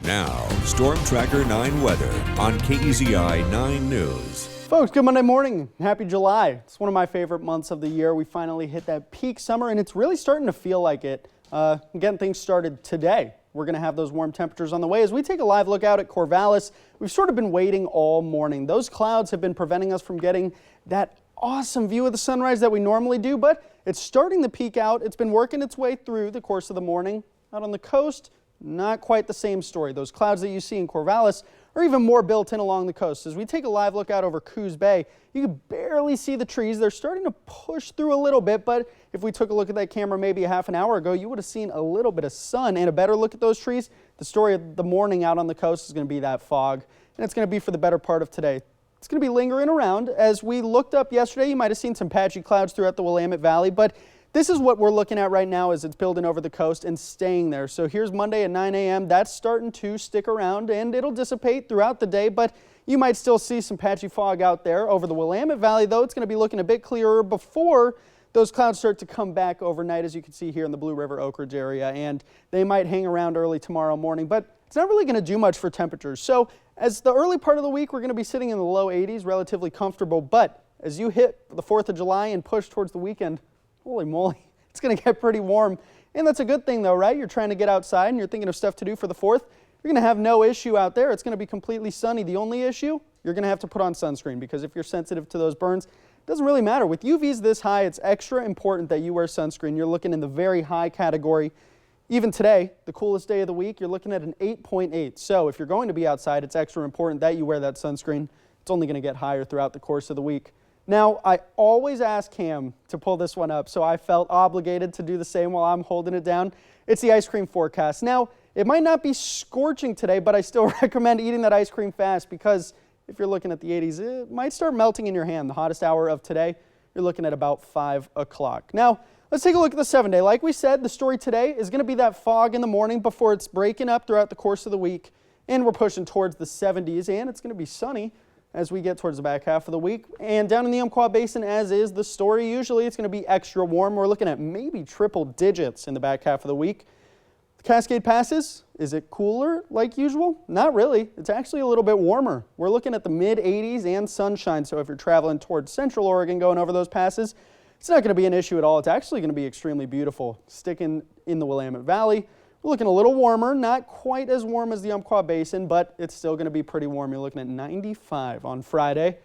Now, Storm Tracker 9 weather on KEZI 9 News. Folks, good Monday morning. Happy July. It's one of my favorite months of the year. We finally hit that peak summer, and it's really starting to feel like it. Getting things started today. We're going to have those warm temperatures on the way. As we take a live look out at Corvallis, we've sort of been waiting all morning. Those clouds have been preventing us from getting that awesome view of the sunrise that we normally do, but it's starting to peak out. It's been working its way through the course of the morning. Out on the coast, not quite the same story. Those clouds that you see in Corvallis are even more built in along the coast. As we take a live look out over Coos Bay, you can barely see the trees. They're starting to push through a little bit, but if we took a look at that camera maybe a half an hour ago, you would have seen a little bit of sun and a better look at those trees. The story of the morning out on the coast is going to be that fog, and it's going to be for the better part of today. It's going to be lingering around. As we looked up yesterday, you might have seen some patchy clouds throughout the Willamette Valley, but this is what we're looking at right now as it's building over the coast and staying there. So here's Monday at 9 a.m. That's starting to stick around, and it'll dissipate throughout the day, but you might still see some patchy fog out there. Over the Willamette Valley, though, it's going to be looking a bit clearer before those clouds start to come back overnight, as you can see here in the Blue River Oak Ridge area, and they might hang around early tomorrow morning, but it's not really going to do much for temperatures. So as the early part of the week, we're going to be sitting in the low 80s, relatively comfortable, but as you hit the 4th of July and push towards the weekend, holy moly, it's going to get pretty warm. And that's a good thing though, right? You're trying to get outside and you're thinking of stuff to do for the 4th. You're going to have no issue out there. It's going to be completely sunny. The only issue, you're going to have to put on sunscreen, because if you're sensitive to those burns, it doesn't really matter. With UVs this high, it's extra important that you wear sunscreen. You're looking in the very high category. Even today, the coolest day of the week, you're looking at an 8.8. So if you're going to be outside, it's extra important that you wear that sunscreen. It's only going to get higher throughout the course of the week. Now, I always ask Cam to pull this one up, so I felt obligated to do the same while I'm holding it down. It's the ice cream forecast. Now, it might not be scorching today, but I still recommend eating that ice cream fast, because if you're looking at the 80s, it might start melting in your hand. The hottest hour of today, you're looking at about 5 o'clock. Now, let's take a look at the 7-day. Like we said, the story today is going to be that fog in the morning before it's breaking up throughout the course of the week, and we're pushing towards the 70s, and it's going to be sunny as we get towards the back half of the week. And down in the Umpqua Basin, as is the story, usually it's going to be extra warm. We're looking at maybe triple digits in the back half of the week. The Cascade passes, is it cooler like usual? Not really. It's actually a little bit warmer. We're looking at the mid-80s and sunshine, so if you're traveling towards Central Oregon going over those passes, it's not going to be an issue at all. It's actually going to be extremely beautiful. Sticking in the Willamette Valley, we're looking a little warmer, not quite as warm as the Umpqua Basin, but it's still going to be pretty warm. You're looking at 95 on Friday.